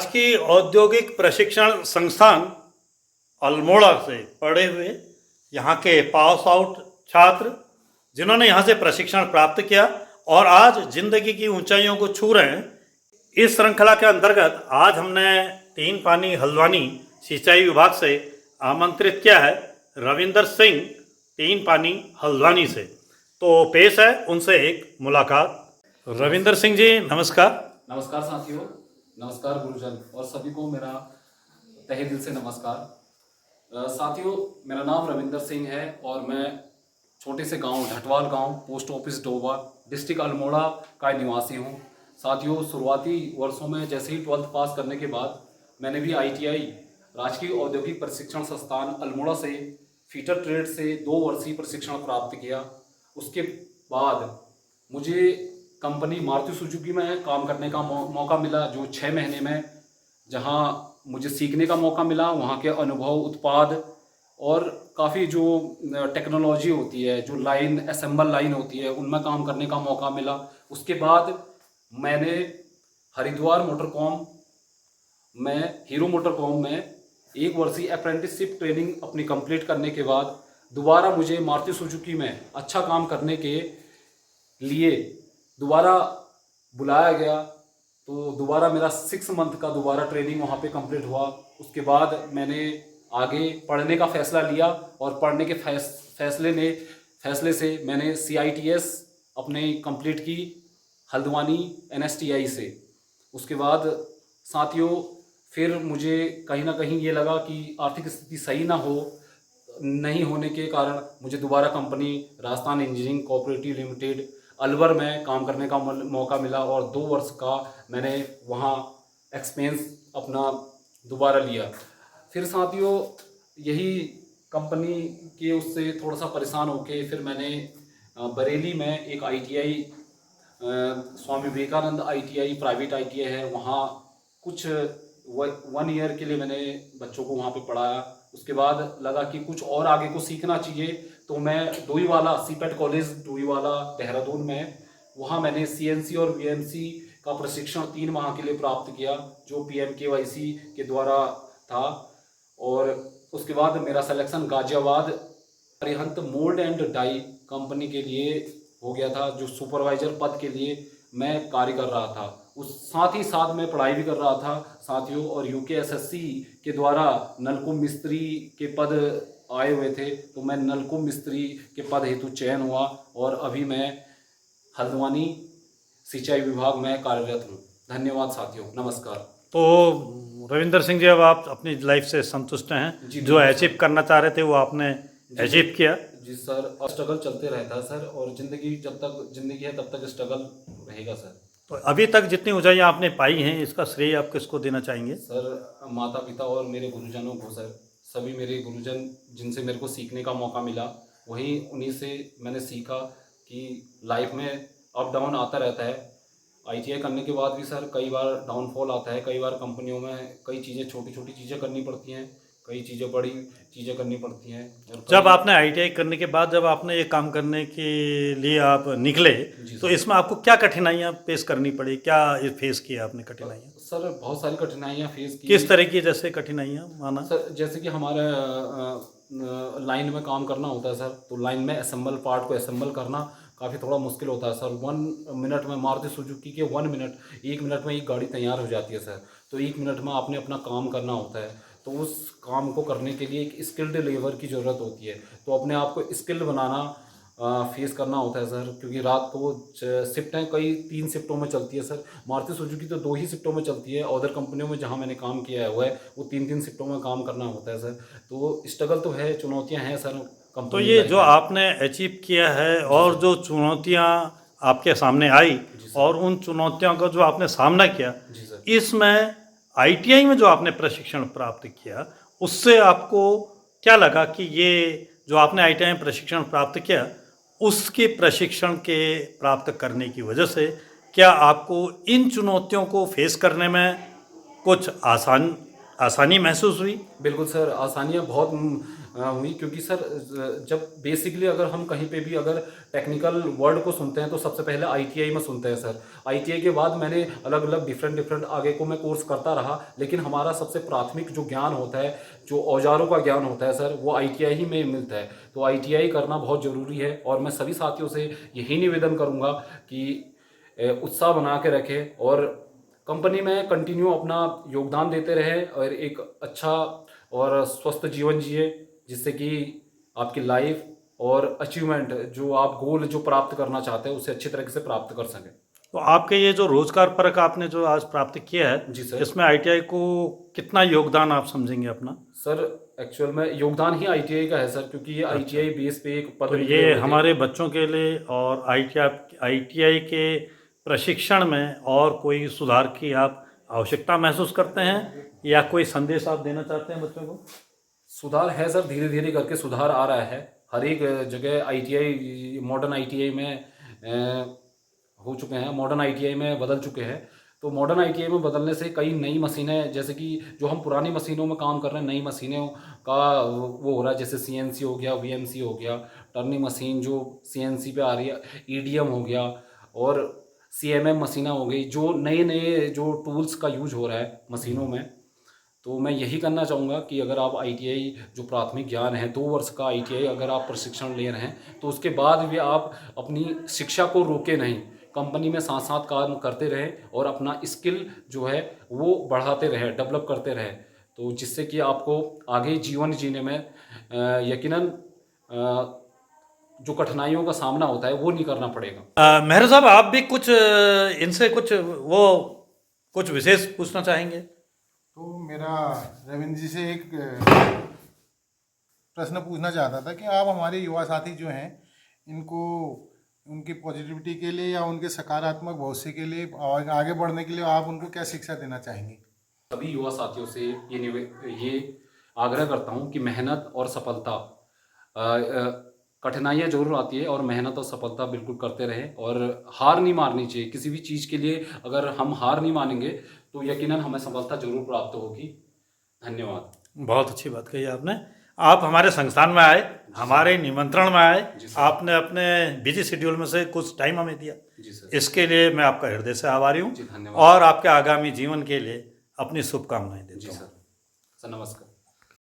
राजकीय औद्योगिक प्रशिक्षण संस्थान अल्मोड़ा से पढ़े हुए यहाँ के पास आउट छात्र जिन्होंने यहाँ से प्रशिक्षण प्राप्त किया और आज जिंदगी की ऊंचाइयों को छू रहे हैं। इस श्रृंखला के अंतर्गत आज हमने तीन पानी हल्द्वानी सिंचाई विभाग से आमंत्रित किया है रविंदर सिंह तीन पानी हल्द्वानी से। तो पेश है उनसे एक मुलाकात। रविंदर सिंह जी नमस्कार। नमस्कार साथियों, नमस्कार गुरुजन और सभी को मेरा तहे दिल से नमस्कार। साथियों, मेरा नाम रविंदर सिंह है और मैं छोटे से गांव ढटवाल गांव पोस्ट ऑफिस डोबा डिस्ट्रिक्ट अल्मोड़ा का निवासी हूं। साथियों, शुरुआती वर्षों में जैसे ही 12th पास करने के बाद मैंने भी ITI राजकीय औद्योगिक प्रशिक्षण संस्थान अल्मोड़ा से फीटर ट्रेड से 2 वर्षीय प्रशिक्षण प्राप्त किया। उसके बाद मुझे कंपनी मारुति सुजुकी में काम करने का मौका मिला, जो 6 महीने में जहां मुझे सीखने का मौका मिला। वहां के अनुभव, उत्पाद और काफ़ी जो टेक्नोलॉजी होती है, जो लाइन असेंबल लाइन होती है, उनमें काम करने का मौका मिला। उसके बाद मैंने हरिद्वार मोटरकॉम में हीरो मोटरकॉम में 1 वर्षीय अप्रेंटिसशिप ट्रेनिंग अपनी कंप्लीट करने के बाद दोबारा मुझे मारुति सुजुकी में अच्छा काम करने के लिए दोबारा बुलाया गया। तो दोबारा मेरा 6 मंथ का दोबारा ट्रेनिंग वहाँ पे कंप्लीट हुआ। उसके बाद मैंने आगे पढ़ने का फ़ैसला लिया और पढ़ने के फैसले से मैंने CITS अपने कंप्लीट की हल्द्वानी NSTI से। उसके बाद साथियों, फिर मुझे कहीं ना कहीं ये लगा कि आर्थिक स्थिति सही नहीं होने के कारण मुझे दोबारा company Rajasthan engineering cooperative limited Alwar में काम करने का मौका मिला और 2 वर्ष का मैंने वहाँ एक्सपीरियंस अपना दोबारा लिया। फिर साथियों, यही कंपनी के उससे थोड़ा सा परेशान होके फिर मैंने बरेली में एक ITI Swami Vivekananda ITI private ITI है, वहाँ कुछ 1 ईयर के लिए मैंने बच्चों को वहाँ पे पढ़ाया। उसके बाद लगा कि कुछ और आगे को सीखना चाहिए, तो मैं डोईवाला CPET कॉलेज डोईवाला देहरादून में वहाँ मैंने CNC और VNC का प्रशिक्षण 3 माह के लिए प्राप्त किया, जो PMKYC के द्वारा था। और उसके बाद मेरा selection Ghaziabad Arihant mould and die company के लिए हो गया था, जो सुपरवाइजर पद के लिए मैं कार्य कर रहा था। उस साथ ही साथ मैं पढ़ाई भी कर रहा था साथियों। और UKSSC के द्वारा नलकूप मिस्त्री के पद आए हुए थे, तो मैं नलकूप मिस्त्री के पद हेतु चयन हुआ और अभी मैं हल्द्वानी सिंचाई विभाग में कार्यरत हूँ। धन्यवाद साथियों, नमस्कार। तो रविंदर सिंह जी, अब आप अपनी लाइफ से संतुष्ट हैं? जो अचीव करना चाह रहे थे वो आपने अचीव किया? जी सर, स्ट्रगल चलते रहता है सर, और ज़िंदगी जब तक ज़िंदगी है तब तक स्ट्रगल रहेगा सर। तो अभी तक जितनी ऊंचाइयां आपने पाई हैं, इसका श्रेय आप किसको देना चाहेंगे? सर, माता पिता और मेरे गुरुजनों को सर। सभी मेरे गुरुजन जिनसे मेरे को सीखने का मौका मिला, उन्हीं से मैंने सीखा कि लाइफ में अप डाउन आता रहता है। ITI करने के बाद भी सर कई बार डाउनफॉल आता है, कई बार कंपनियों में कई चीज़ें छोटी छोटी चीज़ें करनी पड़ती हैं, कई चीज़ें बड़ी चीज़ें करनी पड़ती हैं। जब आपने ITI करने के बाद जब आपने ये काम करने के लिए आप निकले, तो इसमें आपको क्या कठिनाइयाँ पेश करनी पड़ी? क्या फेस किया आपने कठिनाइयाँ? सर, बहुत सारी कठिनाइयाँ फेस की। किस तरह की जैसे कठिनाइयाँ माना? सर, जैसे कि हमारे लाइन में काम करना होता है सर, तो लाइन में असेंबल पार्ट को असेंबल करना काफ़ी थोड़ा मुश्किल होता है सर। 1 मिनट में मारुति सुजुकी के 1 मिनट में एक गाड़ी तैयार हो जाती है सर। तो 1 मिनट में आपने अपना काम करना होता है, तो उस काम को करने के लिए एक स्किल्ड लेबर की ज़रूरत होती है। तो अपने आप को स्किल्ड बनाना फेस करना होता है सर, क्योंकि रात को शिफ्टें कई 3 शिफ्टों में चलती है सर। मारुति सुजुकी तो 2 ही शिफ्टों में चलती है। अदर कंपनियों में जहां मैंने काम किया है वो 3 शिफ्टों में काम करना होता है सर। तो स्ट्रगल तो है, चुनौतियां हैं सर कंपनी। तो ये जो आपने अचीव किया है और जो चुनौतियाँ आपके सामने आई और उन चुनौतियों का जो आपने सामना किया, इसमें ITI में जो आपने प्रशिक्षण प्राप्त किया, उससे आपको क्या लगा कि ये जो आपने ITI में प्रशिक्षण प्राप्त किया, उसके प्रशिक्षण के प्राप्त करने की वजह से क्या आपको इन चुनौतियों को फेस करने में कुछ आसानी महसूस हुई? बिल्कुल सर, आसानियाँ बहुत हुई, क्योंकि सर जब बेसिकली अगर हम कहीं पे भी अगर टेक्निकल वर्ड को सुनते हैं तो सबसे पहले आईटीआई में सुनते हैं सर। आईटीआई के बाद मैंने अलग अलग डिफरेंट आगे को मैं कोर्स करता रहा, लेकिन हमारा सबसे प्राथमिक जो ज्ञान होता है, जो औजारों का ज्ञान होता है सर, वो आईटीआई ही में मिलता है। तो आईटीआई करना बहुत ज़रूरी है, और मैं सभी साथियों से यही निवेदन करूँगा कि उत्साह बना के रखें और कंपनी में कंटिन्यू अपना योगदान देते रहे और एक अच्छा और स्वस्थ जीवन जिए, जिससे कि आपकी लाइफ और अचीवमेंट जो आप गोल जो प्राप्त करना चाहते हैं उसे अच्छी तरीके से प्राप्त कर सकें। तो आपके ये जो रोजगार परक आपने जो आज प्राप्त किया है, जी सर। इसमें आईटीआई को कितना योगदान आप समझेंगे अपना? सर एक्चुअल में योगदान ही आईटीआई का है सर, क्योंकि ये आईटीआई बेस पे एक पद तो निकले ये हुए थे। हमारे बच्चों के लिए और आईटीआई के प्रशिक्षण में और कोई सुधार की आप आवश्यकता महसूस करते हैं, या कोई संदेश आप देना चाहते हैं बच्चों को? सुधार है सर, धीरे धीरे करके सुधार आ रहा है। हर एक जगह आईटीआई मॉडर्न आईटीआई में हो चुके हैं, मॉडर्न आईटीआई में बदल चुके हैं। तो मॉडर्न आईटीआई में बदलने से कई नई मशीनें, जैसे कि जो हम पुरानी मशीनों में काम कर रहे हैं, नई मशीनों का वो हो रहा है, जैसे सीएनसी हो गया, वीएमसी हो गया, टर्निंग मशीन जो सीएनसी पे आ रही है, ईडीएम हो गया, और सीएमएम मशीनें हो गई, जो नए नए जो टूल्स का यूज हो रहा है मशीनों में। तो मैं यही करना चाहूँगा कि अगर आप आईटीआई जो प्राथमिक ज्ञान है 2 वर्ष का आईटीआई अगर आप प्रशिक्षण ले रहे हैं, तो उसके बाद भी आप अपनी शिक्षा को रोके नहीं, कंपनी में साथ साथ काम करते रहें और अपना स्किल जो है वो बढ़ाते रहें, डेवलप करते रहें, तो जिससे कि आपको आगे जीवन जीने में यकीनन जो कठिनाइयों का सामना होता है वो नहीं करना पड़ेगा। मेहर साहब, आप भी कुछ इनसे कुछ विशेष पूछना चाहेंगे? तो मेरा रविंद्र जी से एक प्रश्न पूछना चाहता था कि आप हमारे युवा साथी जो हैं इनको उनकी पॉजिटिविटी के लिए या उनके सकारात्मक भविष्य के लिए और आगे बढ़ने के लिए आप उनको क्या शिक्षा देना चाहेंगे? सभी युवा साथियों से ये आग्रह करता हूँ कि मेहनत और सफलता, कठिनाइयाँ जरूर आती है और मेहनत और सफलता बिल्कुल करते रहें, और हार नहीं मारनी चाहिए किसी भी चीज़ के लिए। अगर हम हार नहीं मानेंगे तो यकीनन हमें सफलता जरूर प्राप्त होगी। धन्यवाद। बहुत अच्छी बात कही आपने। आप हमारे संस्थान में आए, हमारे निमंत्रण में आए, आपने अपने बिजी शेड्यूल में से कुछ टाइम हमें दिया, जी सर। इसके लिए मैं आपका हृदय से आभारी हूँ जी धन्यवाद। और आपके आगामी जीवन के लिए अपनी शुभकामनाएं देता हूँ। जी सर, नमस्कार।